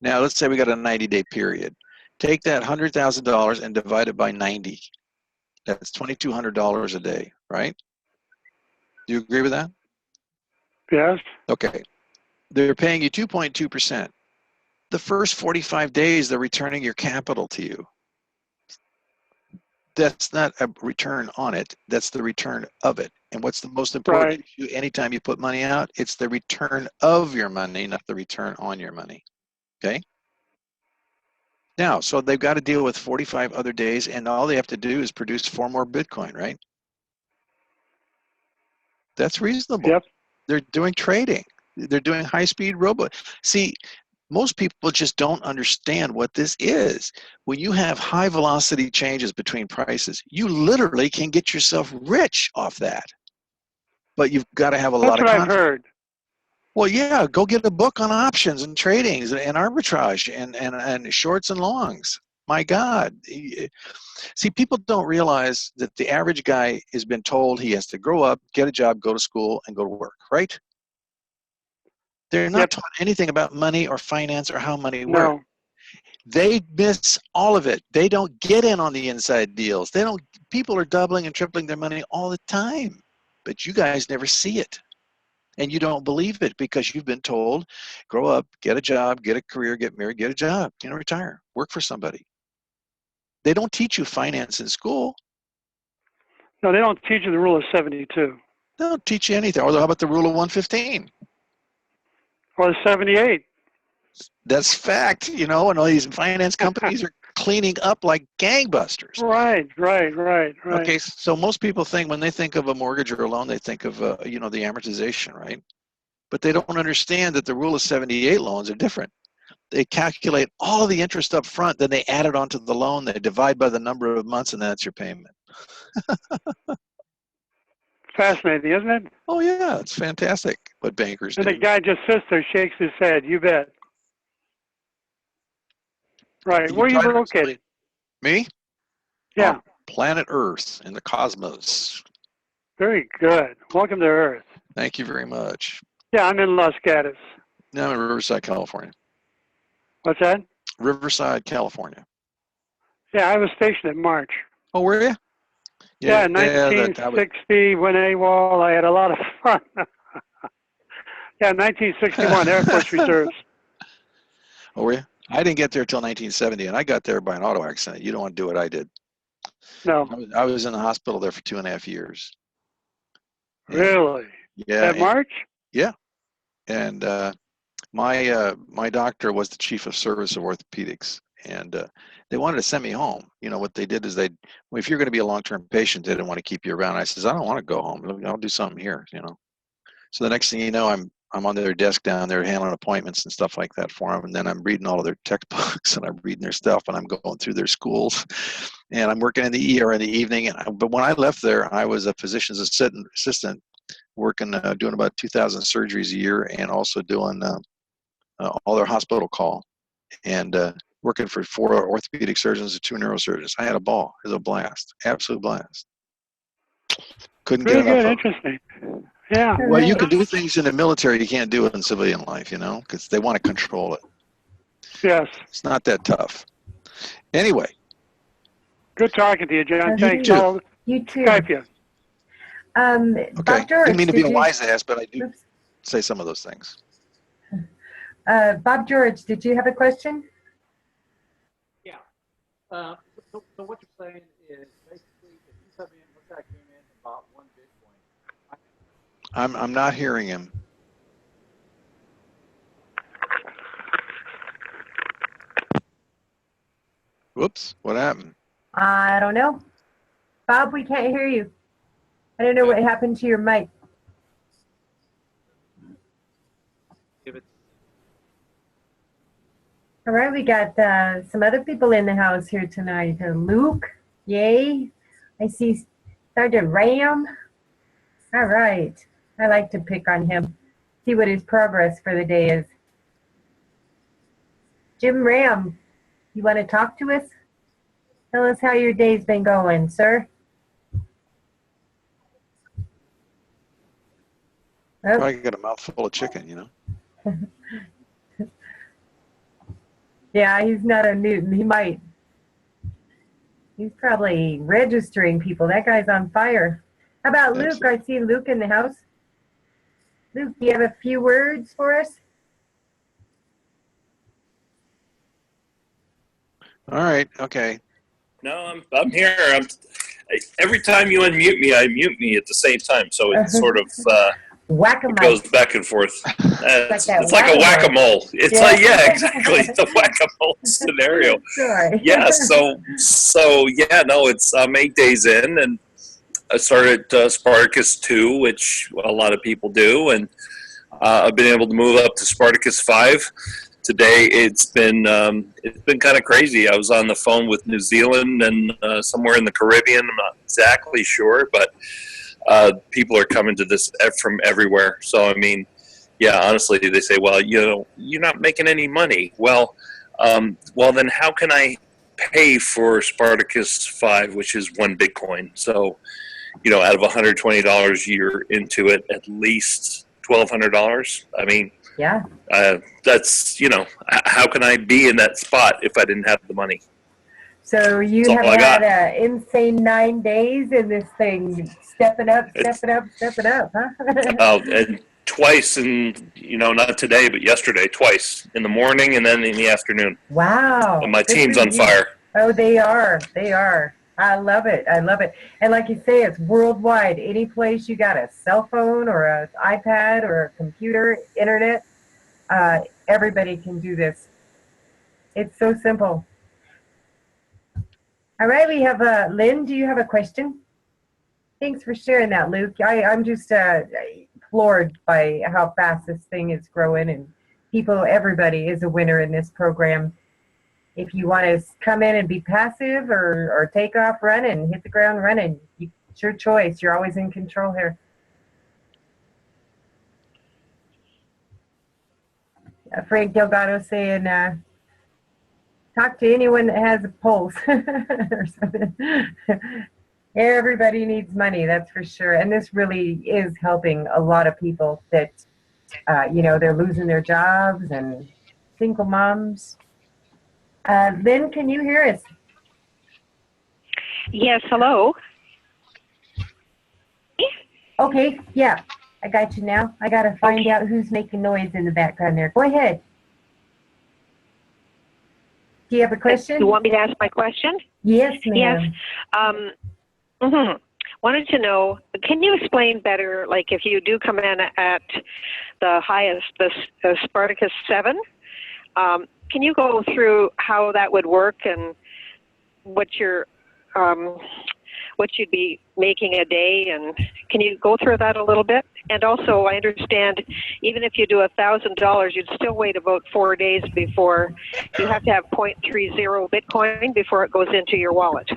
Now, let's say we got a 90-day period. Take that $100,000 and divide it by 90. That's $2,200 a day, right? Do you agree with that? Yes. Okay. They're paying you 2.2%. The first 45 days, they're returning your capital to you. That's not a return on it. That's the return of it. And what's the most important Right. issue anytime you put money out? It's the return of your money, not the return on your money. Okay? Now, so they've got to deal with 45 other days, and all they have to do is produce 4 more Bitcoin, right? That's reasonable. Yep. They're doing trading. They're doing high-speed robot. See, most people just don't understand what this is. When you have high velocity changes between prices, you literally can get yourself rich off that. But you've got to have a That's lot of what I've confidence. heard. Well, yeah, go get a book on options and tradings and arbitrage and shorts and longs. My God. See, people don't realize that the average guy has been told he has to grow up, get a job, go to school, and go to work, right? They're not Yep. taught anything about money or finance or how money works. No. They miss all of it. They don't get in on the inside deals. They don't. People are doubling and tripling their money all the time, but you guys never see it, and you don't believe it because you've been told, grow up, get a job, get a career, get married, get a job, retire, work for somebody. They don't teach you finance in school. No, they don't teach you the rule of 72. They don't teach you anything. Or how about the rule of 115? Or the 78. That's fact, and all these finance companies are cleaning up like gangbusters. Right. Okay, so most people think when they think of a mortgage or a loan, they think of, the amortization, right? But they don't understand that the rule of 78 loans are different. They calculate all the interest up front, then they add it onto the loan, they divide by the number of months, and that's your payment. Fascinating, isn't it? Oh, yeah, it's fantastic what bankers And the do. guy just sits there, shakes his head. You bet. Right. You Where are you try to located? explain. Me? Yeah. On planet Earth in the cosmos. Very good. Welcome to Earth. Thank you very much. Yeah, I'm in Los Gatos. Now I'm in Riverside, California. What's that? Riverside, California. Yeah, I was stationed in March. Oh, were you? Yeah, 1960, when AWOL, I had a lot of fun. Yeah, 1961, Air Force Reserves. Oh, were you? I didn't get there till 1970, and I got there by an auto accident. You don't want to do what I did. No. I was in the hospital there for 2.5 years. And, really? yeah. At March? Yeah. And my doctor was the chief of service of orthopedics, and they wanted to send me home. What they did is if you're going to be a long-term patient, they didn't want to keep you around. I says, I don't want to go home. I'll do something here. So the next thing you know, I'm on their desk down there handling appointments and stuff like that for them, and then I'm reading all of their textbooks and I'm reading their stuff and I'm going through their schools, and I'm working in the ER in the evening. But when I left there, I was a physician's assistant working doing about 2,000 surgeries a year, and also doing all their hospital call, and working for 4 orthopedic surgeons and 2 neurosurgeons. I had a ball. It was a blast, absolute blast. Couldn't get Pretty enough good, of it. interesting. Yeah. Well, you can do things in the military you can't do it in civilian life, because they want to control it. Yes. It's not that tough. Anyway. Good talking to you, John. Thanks. too. I'll You too. Skype you. Okay. Bob George, Didn't mean to be a did you? wise ass, but I do Oops. say some of those things. Bob George, did you have a question? Yeah. So what you're saying is basically if you come in, let's say I came in and bought 1 Bitcoin. I'm not hearing him. Whoops, what happened? I don't know. Bob, we can't hear you. I don't know what happened to your mic. If it's All right, we got some other people in the house here tonight. Luke, yay. I see Sergeant Ram. All right. I like to pick on him, see what his progress for the day is. Jim Ram, you want to talk to us? Tell us how your day's been going, sir. Oh. Probably got a mouthful of chicken, you know. Yeah, he's not a Newton. He might. He's probably registering people. That guy's on fire. How about Luke? I see Luke in the house. Luke, do you have a few words for us? All right. Okay. No, I'm here. Every time you unmute me, I mute me at the same time. So it's sort of it goes back and forth. It's like a whack-a-mole. It's like, yeah, exactly. It's a whack-a-mole scenario. Sorry. Yeah. So yeah. No, it's I'm 8 days in, and I started Spartacus 2, which a lot of people do, and I've been able to move up to Spartacus 5. Today it's been kind of crazy. I was on the phone with New Zealand and somewhere in the Caribbean. I'm not exactly sure, but people are coming to this from everywhere. So I mean, yeah, honestly, they say, well, you know, you're not making any money. Well, then how can I pay for Spartacus 5, which is 1 Bitcoin? So, you know, out of $120, you're into it at least $1,200. I mean. Yeah. That's, you know, how can I be in that spot if I didn't have the money? So you have had an insane 9 days in this thing, stepping up, huh? And twice, and you know, not today, but yesterday, twice in the morning and then in the afternoon. Wow. And my team's on fire. Oh, they are. They are. I love it. I love it. And like you say, it's worldwide. Any place you got a cell phone or an iPad or a computer, internet, everybody can do this. It's so simple. All right, we have Lynn. Do you have a question? Thanks for sharing that, Luke. I'm just floored by how fast this thing is growing, and everybody is a winner in this program. If you want to come in and be passive or take off running, hit the ground running, it's your choice. You're always in control here. Frank Delgado saying, talk to anyone that has a pulse or something. Everybody needs money, that's for sure. And this really is helping a lot of people that, you know, they're losing their jobs and single moms. Lynn, can you hear us? Yes, hello. Okay, yeah, I got you now. I got to find out who's making noise in the background there. Go ahead. Do you have a question? You want me to ask my question? Yes, ma'am. Yes. Wanted to know, can you explain better, like if you do come in at the highest, the Spartacus 7, can you go through how that would work and what you'd be making a day, and can you go through that a little bit? And also, I understand even if you do $1,000, you'd still wait about 4 days before you have to have 0.30 Bitcoin before it goes into your wallet.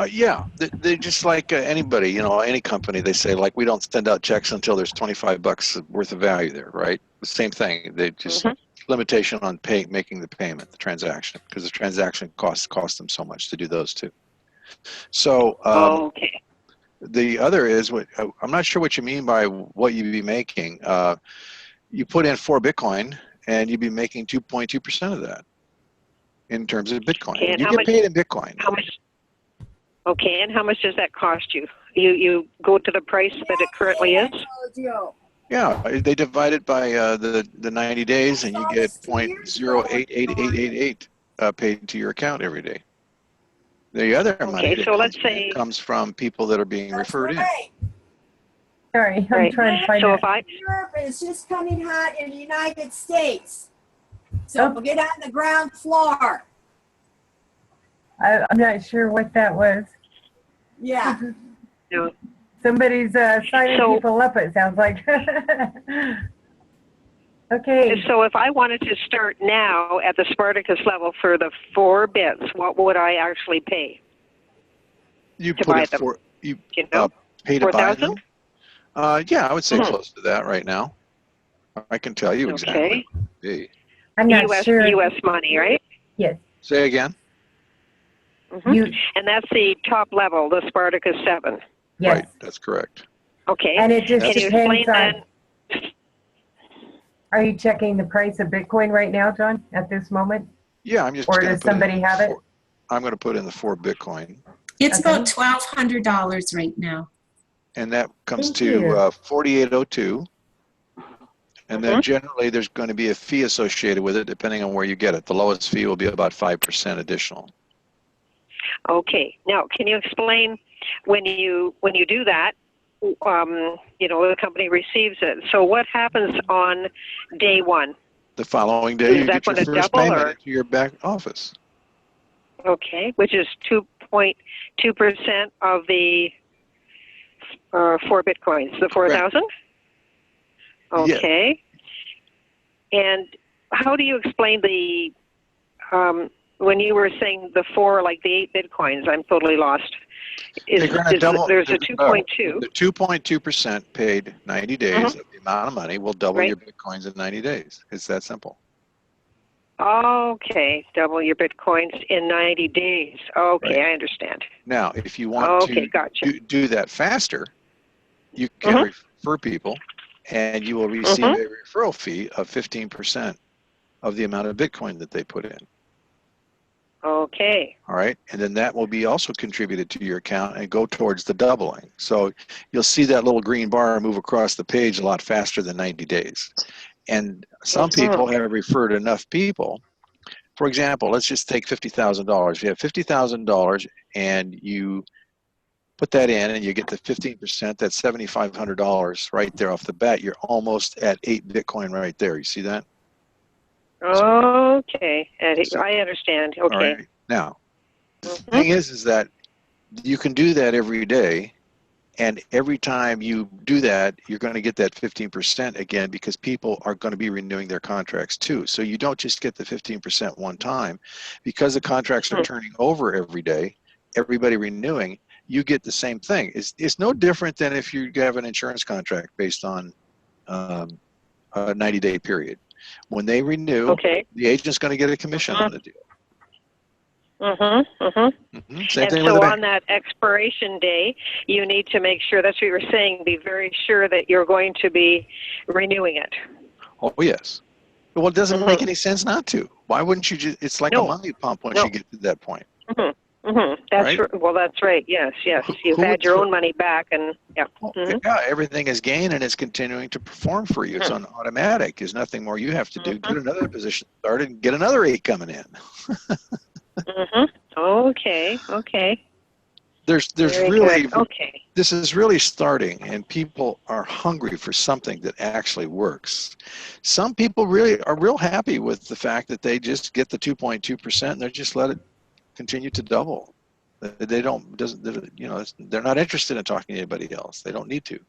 Yeah, they just like anybody, you know, any company, they say, like, we don't send out checks until there's $25 worth of value there, right? The same thing. They just limitation on making the payment, the transaction, because the transaction cost them so much to do those two. So okay. The other is what I'm not sure what you mean by what you'd be making. You put in 4 Bitcoin, and you'd be making 2.2% of that in terms of Bitcoin. Okay, you get paid in Bitcoin. How much? Okay, and how much does that cost you? You go to the price that it currently is? Yeah, they divide it by the 90 days, and you get 0.088888 paid to your account every day. The other money that so let's say comes from people that are being referred in. Sorry, I'm trying to find so it. Europe, and it's just coming hot in the United States. So we'll get on the ground floor. I'm not sure what that was. Yeah. No. Somebody's signing people up, it sounds like. Okay. So if I wanted to start now at the Spartacus level for the 4 bits, what would I actually pay You to put buy it them? for you You know, pay to buy 4,000? them. Yeah, I would say Mhm. close to that right now. I can tell you exactly Okay. what it would be. I'm not sure. US money, right? Yes. Say again. Hmm. You. And that's the top level, the Spartacus 7. Yes. Right, that's correct. Okay. And it just Can you depends explain on. then? Are you checking the price of Bitcoin right now, John, at this moment? Yeah, I'm just Or going to does put somebody have it? I'm going to put in the 4 Bitcoin, It's Okay. about $1,200 right now. and that comes Thank to you. 4802. And then Mhm. generally there's going to be a fee associated with it depending on where you get it. The lowest fee will be about 5% additional. Okay. Now, can you explain when you do that? You know, the company receives it. So what happens on day 1? The following day, Is you that get your going to first double, payment or? into your back office. Okay, which is 2.2% of the 4 bitcoins, the 4,000. Yeah. Okay. And how do you explain the when you were saying the 4, like the 8 bitcoins? I'm totally lost. They're going to double. There's a 2.2. The 2.2% paid 90 days of the amount of money will double Right. your bitcoins in 90 days. It's that simple. Okay, double your bitcoins in 90 days. Okay, Right. I understand. Now, if you want Okay, to gotcha. do that faster, you can refer people, and you will receive a referral fee of 15% of the amount of Bitcoin that they put in. Okay. All right, and then that will be also contributed to your account and go towards the doubling. So you'll see that little green bar move across the page a lot faster than 90 days. And some people have referred enough people. For example, let's just take $50,000. You have $50,000 and you put that in and you get the 15%, that's $7,500 right there off the bat. You're almost at 8 Bitcoin right there. You see that? Okay, I understand. Okay. All right. Now, the thing is that you can do that every day, and every time you do that, you're going to get that 15% again because people are going to be renewing their contracts too. So you don't just get the 15% one time. Because the contracts are turning over every day, everybody renewing, you get the same thing. It's no different than if you have an insurance contract based on a 90-day period. When they renew, the agent's going to get a commission on the deal. Same And thing with so the on bank. that expiration day, you need to make sure, that's what you were saying, be very sure that you're going to be renewing it. Oh, yes. Well, it doesn't make any sense not to. Why wouldn't you just, it's like a money pump once you get to that point. That's right? well, that's right. Yes. You've had your own money back, and yeah, everything is gained and it's continuing to perform for you. It's on automatic. There's nothing more you have to do. Get another position started and get another 8 coming in. Okay. There's Very really good. Okay. This is really starting, and people are hungry for something that actually works. Some people really are real happy with the fact that they just get the 2.2% and they just let it continue to double. They they're not interested in talking to anybody else. They don't need to.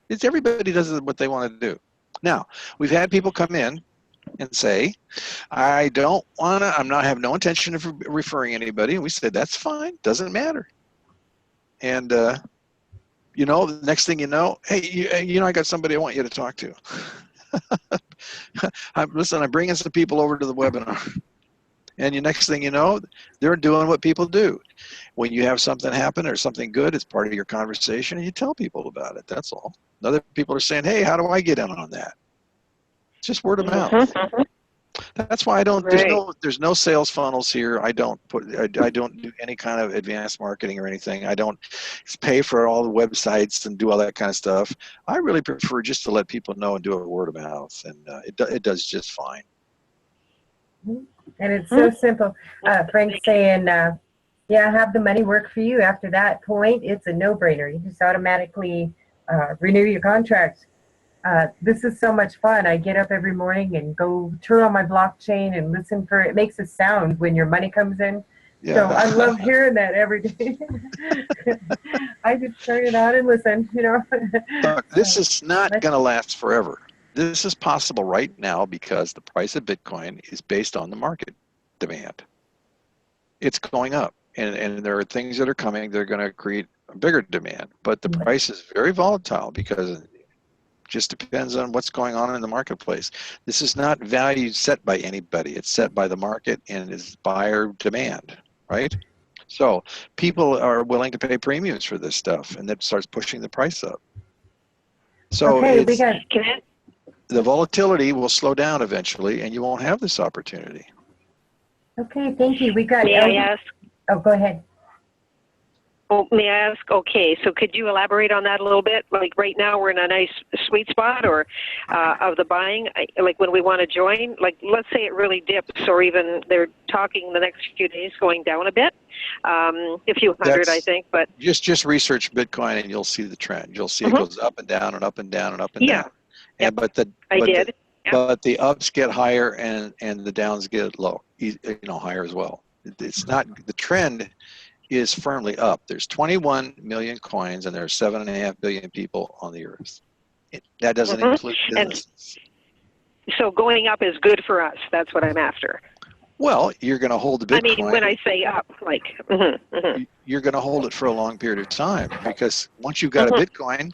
It's everybody does what they want to do. Now, we've had people come in and say, I don't want to, have no intention of referring anybody. And we said, that's fine, doesn't matter. And, the next thing you know, hey, I got somebody I want you to talk to. I'm bringing some people over to the webinar. And the next thing you know, they're doing what people do. When you have something happen or something good, it's part of your conversation and you tell people about it. That's all. Other people are saying, hey, how do I get in on that? It's just word of mouth. That's why I don't, there's no sales funnels here. I don't do any kind of advanced marketing or anything. I don't pay for all the websites and do all that kind of stuff. I really prefer just to let people know and do it word of mouth. And it does just fine. And it's so simple. Frank's saying, have the money work for you. After that point, it's a no-brainer. You just automatically renew your contract. This is so much fun. I get up every morning and go turn on my blockchain and listen for it. Makes a sound when your money comes in. Yeah. So I love hearing that every day. I just turn it on and listen, Look, this is not going to last forever. This is possible right now because the price of Bitcoin is based on the market demand. It's going up, and there are things that are coming that are going to create a bigger demand. But the price is very volatile because it just depends on what's going on in the marketplace. This is not value set by anybody. It's set by the market and is buyer demand, right? So people are willing to pay premiums for this stuff, and that starts pushing the price up. So Okay, it's, Can the volatility will slow down eventually, and you won't have this opportunity. okay, thank you. We got. May I ask? Oh, go ahead. Oh, may I ask? Okay, so could you elaborate on that a little bit? Like right now, we're in a nice sweet spot, or of the buying. Like when we want to join, like let's say it really dips, or even they're talking the next few days going down a bit, a few hundred, I think. But just research Bitcoin, and you'll see the trend. You'll see it goes up and down and up and down and up and down. And but the ups get higher and the downs get low, higher as well. It's not, the trend is firmly up. There's 21 million coins and there's 7.5 billion people on the earth. That doesn't include businesses. So going up is good for us. That's what I'm after. Well, you're going to hold the Bitcoin. I mean, when I say up, like, you're going to hold it for a long period of time, because once you've got a Bitcoin,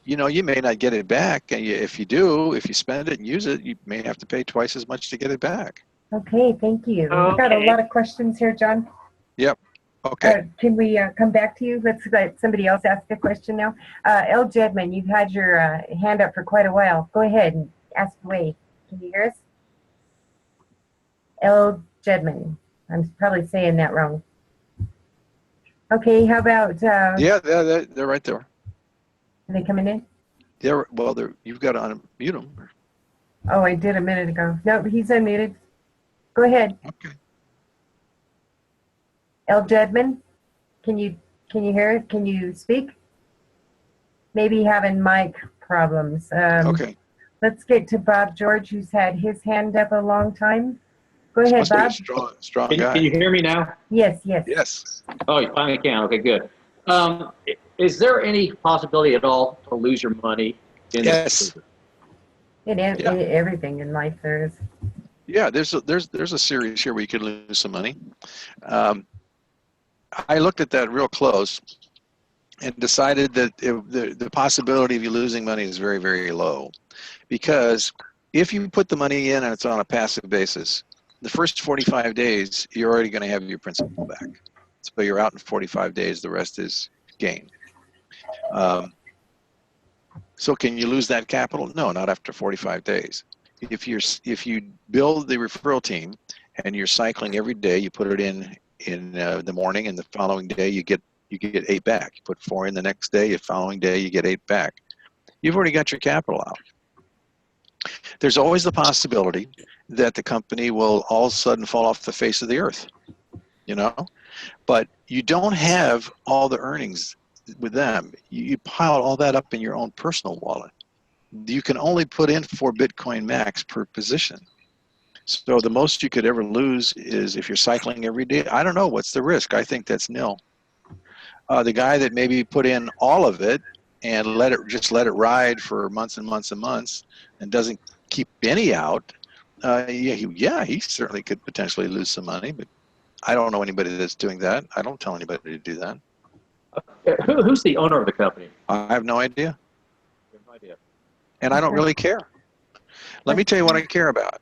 you may not get it back. And if you do, if you spend it and use it, you may have to pay twice as much to get it back. Okay, thank you. We've got a lot of questions here, John. Yep. Okay. Can we come back to you? Let's let somebody else ask a question now. L. Jedman, you've had your hand up for quite a while. Go ahead and ask away. Can you hear us? L. Jedman. I'm probably saying that wrong. Okay, how about... yeah, they're right there. Are they coming in? You've got to unmute them. Oh, I did a minute ago. No, he's unmuted. Go ahead. Okay. L. Jedman, can you hear it? Can you speak? Maybe having mic problems. Okay. Let's get to Bob George, who's had his hand up a long time. Go ahead, Bob. Must be a strong guy. Can you hear me now? Yes. Yes. Oh, you finally can. Okay, good. Is there any possibility at all to lose your money in this? Yes. Everything in life there is. Yeah, there's a series here where you could lose some money. I looked at that real close and decided that the possibility of you losing money is very, very low, because if you put the money in and it's on a passive basis, the first 45 days you're already going to have your principal back. So you're out in 45 days. The rest is gain. So can you lose that capital? No, not after 45 days. If you build the referral team and you're cycling every day, you put it in the morning, and the following day you get 8 back. You put 4 in the next day, the following day you get 8 back. You've already got your capital out. There's always the possibility that the company will all of a sudden fall off the face of the earth, but you don't have all the earnings with them. You pile all that up in your own personal wallet. You can only put in 4 Bitcoin max per position. So the most you could ever lose is if you're cycling every day. I don't know, what's the risk? I think that's nil. The guy that maybe put in all of it and let it ride for months and months and months and doesn't keep any out, he certainly could potentially lose some money, but I don't know anybody that's doing that. I don't tell anybody to do that. Who's the owner of the company? I have no idea. You have no idea. And I don't really care. Let me tell you what I care about.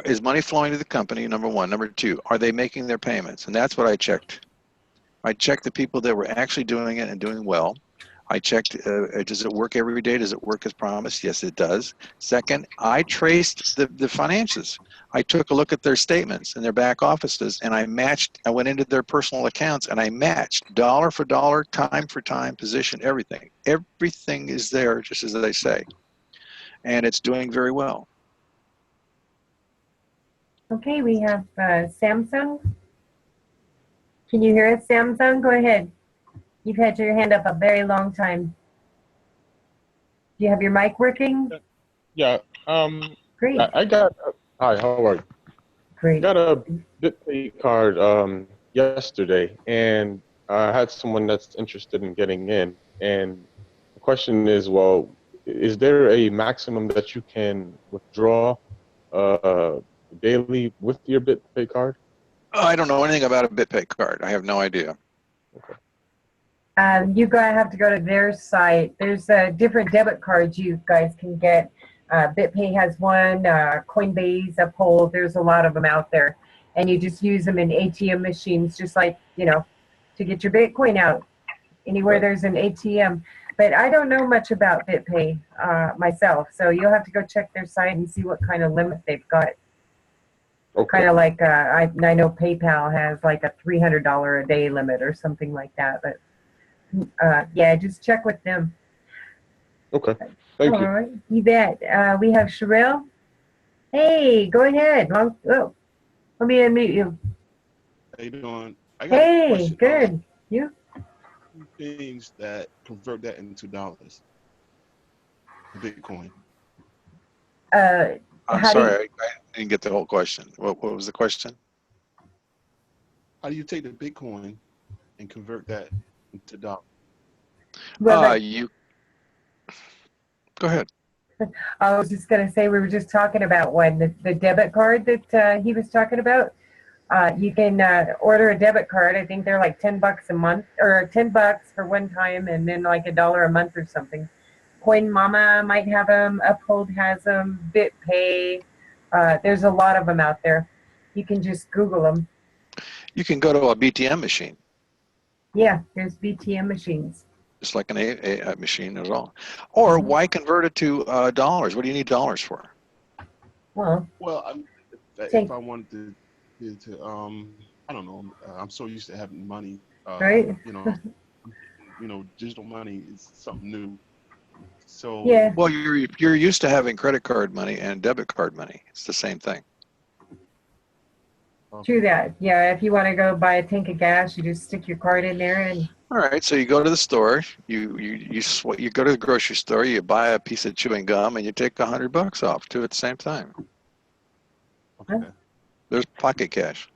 Is money flowing to the company, number one. Number two, are they making their payments? And that's what I checked. I checked the people that were actually doing it and doing well. I checked, does it work every day? Does it work as promised? Yes, it does. Second, I traced the finances. I took a look at their statements and their back offices, and I went into their personal accounts and I matched dollar for dollar, time for time, position, everything. Everything is there, just as they say. And it's doing very well. Okay, we have Samsung. Can you hear us, Samsung? Go ahead. You've had your hand up a very long time. Do you have your mic working? Yeah. Great. I got. Hi, how are you? Great. I got a BitPay card yesterday, and I had someone that's interested in getting in. And the question is, well, is there a maximum that you can withdraw daily with your BitPay card? I don't know anything about a BitPay card. I have no idea. You guys have to go to their site. There's different debit cards you guys can get. BitPay has one, Coinbase, Uphold. There's a lot of them out there. And you just use them in ATM machines, just like, you know, to get your Bitcoin out. Anywhere there's an ATM. But I don't know much about BitPay myself. So you'll have to go check their site and see what kind of limit they've got. Okay. Kind of like, I know PayPal has like a $300 a day limit or something like that. But yeah, just check with them. Okay. Thank you. All right, you bet. We have Sherelle. Hey, go ahead. Oh, let me unmute you. How you doing? I got a Hey, question. good. You? Things that convert that into dollars. Bitcoin. I'm How do you- sorry, I didn't get the whole question. What was the question? How do you take the Bitcoin and convert that into dollars? Well, You go ahead. I was just going to say we were just talking about one, the debit card that he was talking about. You can order a debit card. I think they're like $10 a month or $10 for one time, and then like $1 a month or something. Coin Mama might have them. Uphold has them. BitPay. There's a lot of them out there. You can just Google them. You can go to a BTM machine, Yeah, there's BTM machines. just like an a machine at all. Or why convert it to dollars? What do you need dollars for? Well, if I wanted to I don't know. I'm so used to having money. Right. Digital money is something new. So yeah. Well, you're used to having credit card money and debit card money. It's the same thing. True that. Yeah, if you want to go buy a tank of gas, you just stick your card in there and. All right, so you go to the store, you go to the grocery store, you buy a piece of chewing gum, and you take $100 off too at the same time. Okay. There's pocket cash.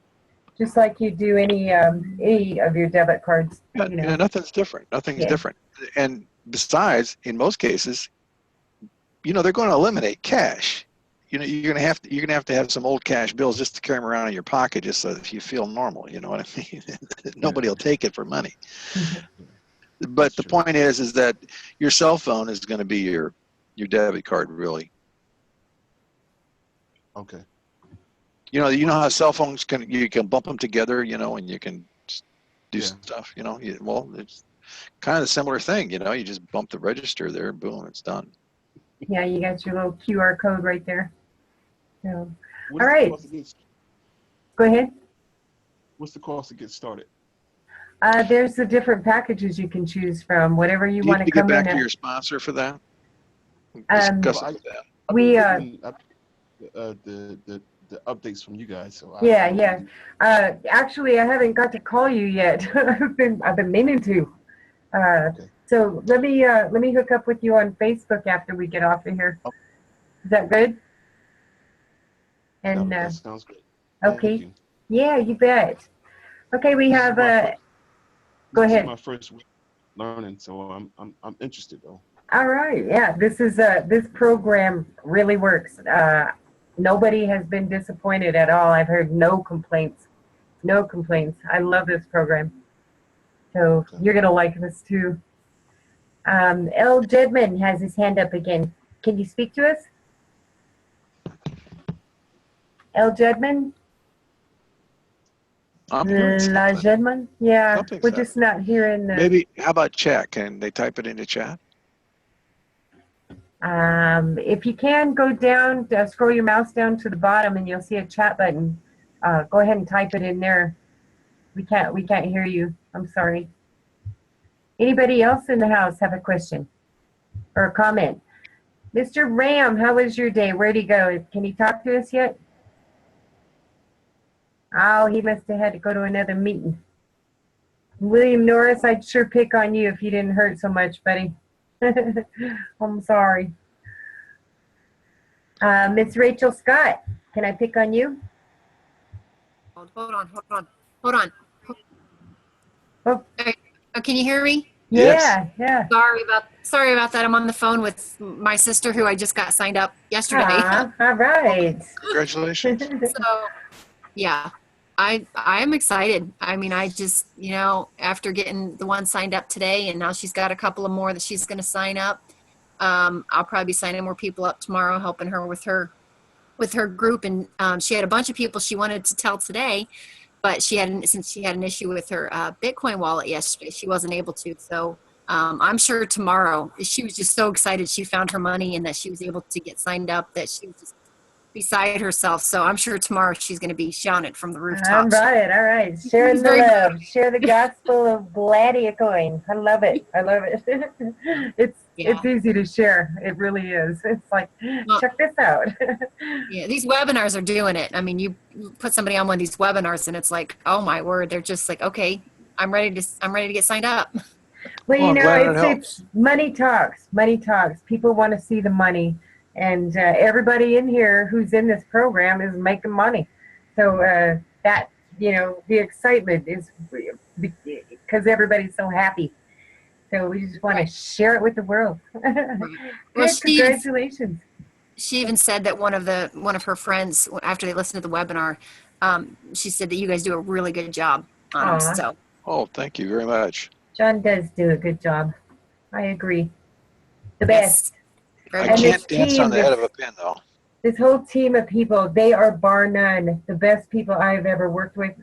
Just like you do any of your debit cards. You know. Yeah, nothing's different. Nothing's different. And besides, in most cases, they're going to eliminate cash. You're gonna have to have some old cash bills just to carry them around in your pocket, just so that you feel normal. You know what I mean? Nobody will take it for money. But the point is that your cell phone is going to be your debit card, really. Okay. You know how cell phones you can bump them together, and you can do stuff. Well, it's kind of a similar thing. You just bump the register there, boom, it's done. Yeah, you got your little QR code right there. So, all right. Go ahead. What's the cost to get started? There's the different packages you can choose from, whatever you want to come in. Do you get back to your sponsor for that? Discuss it with them. The updates from you guys. So yeah. Actually, I haven't got to call you yet. I've been meaning to. Okay. So let me hook up with you on Facebook after we get off of here. Is that good? And that sounds good. Okay. Yeah, you bet. Okay, we have go ahead. This is my first week learning, so I'm interested though. All right. Yeah, this program really works. Nobody has been disappointed at all. I've heard no complaints. No complaints. I love this program. So you're gonna like this too. L. Jedman has his hand up again. Can you speak to us? L. Jedman? La Jedman? Yeah, we're just not hearing the... Maybe, how about chat? Can they type it into chat? If you can, go down, scroll your mouse down to the bottom and you'll see a chat button. Go ahead and type it in there. We can't hear you. I'm sorry. Anybody else in the house have a question or a comment? Mr. Ram, how was your day? Where'd he go? Can he talk to us yet? Oh, he must have had to go to another meeting. William Norris, I'd sure pick on you if you didn't hurt so much, buddy. I'm sorry. Miss Rachel Scott, can I pick on you? Hold on. Oh. Can you hear me? Yeah, yeah. Sorry about that. I'm on the phone with my sister who I just got signed up yesterday. All right. Congratulations. So yeah, I'm excited. I mean, I just, after getting the one signed up today, and now she's got a couple of more that she's going to sign up. I'll probably be signing more people up tomorrow, helping her with her group. And she had a bunch of people she wanted to tell today, but since she had an issue with her Bitcoin wallet yesterday, she wasn't able to. So I'm sure tomorrow, she was just so excited she found her money and that she was able to get signed up, that she was just beside herself. So I'm sure tomorrow she's going to be shouting it from the rooftops. All right. Sharing the love. Share the gospel of GladiaCoin. I love it. It's easy to share. It really is. It's like, check this out. Yeah, these webinars are doing it. I mean, you put somebody on one of these webinars and it's like, oh my word, they're just like, okay, I'm ready to get signed up. Well, it's money talks. Money talks. People want to see the money. And everybody in here who's in this program is making money. So that, the excitement is because everybody's so happy. So we just want to share it with the world. Well, congratulations. She even said that one of her friends, after they listened to the webinar, she said that you guys do a really good job on them. So. Oh, thank you very much. John does do a good job. I agree. The best. I can't dance on the head of a pin, though. This whole team of people, they are bar none the best people I've ever worked with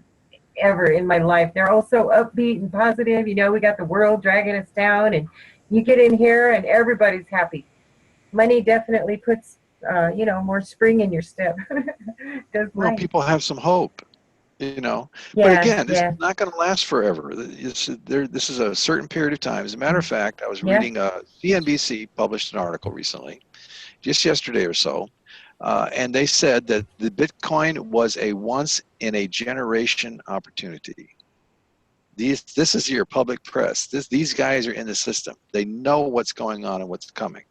ever in my life. They're all so upbeat and positive. We got the world dragging us down, and you get in here and everybody's happy. Money definitely puts, more spring in your step. People have some hope, Yeah, but again, this is not going to last forever. This is a certain period of time. As a matter of fact, I was reading, CNBC published an article recently, just yesterday or so, and they said that the Bitcoin was a once-in-a-generation opportunity. This is your public press. These guys are in the system. They know what's going on and what's coming.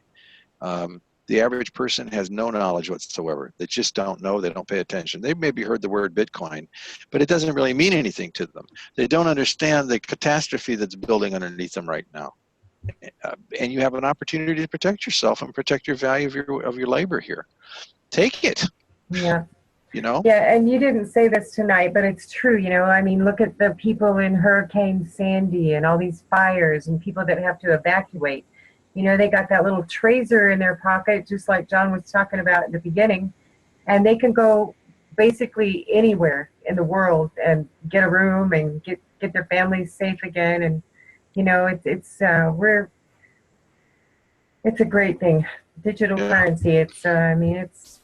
The average person has no knowledge whatsoever. They just don't know. They don't pay attention. They've maybe heard the word Bitcoin, but it doesn't really mean anything to them. They don't understand the catastrophe that's building underneath them right now. And you have an opportunity to protect yourself and protect your value of your labor here. Take it. Yeah. Yeah, and you didn't say this tonight, but it's true. I mean, look at the people in Hurricane Sandy and all these fires and people that have to evacuate. They got that little tracer in their pocket, just like John was talking about at the beginning, and they can go basically anywhere in the world and get a room and get their families safe again. And it's a great thing. Digital currency. It's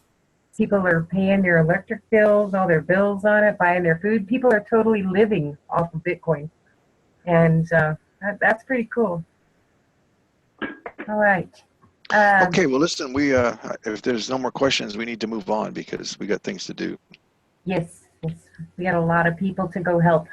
people are paying their electric bills, all their bills on it, buying their food. People are totally living off of Bitcoin, and that's pretty cool. All right. Okay, well, listen, if there's no more questions, we need to move on because we got things to do. Yes. We got a lot of people to go help.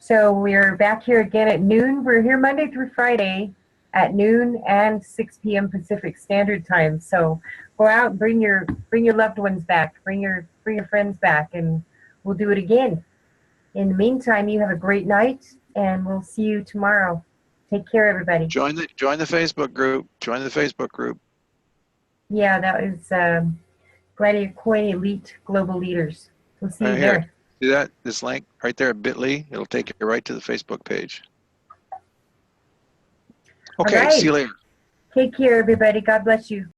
So we're back here again at noon. We're here Monday through Friday at noon and 6 p.m. Pacific Standard Time. So go out and bring your loved ones back, bring your friends back, and we'll do it again. In the meantime, you have a great night, and we'll see you tomorrow. Take care, everybody. Join the Facebook group. Join the Facebook group. Yeah, that was GladiaCoin Elite Global Leaders. We'll see you there. See that? This link right there at bit.ly. It'll take you right to the Facebook page. Okay, see you later. Take care, everybody. God bless you.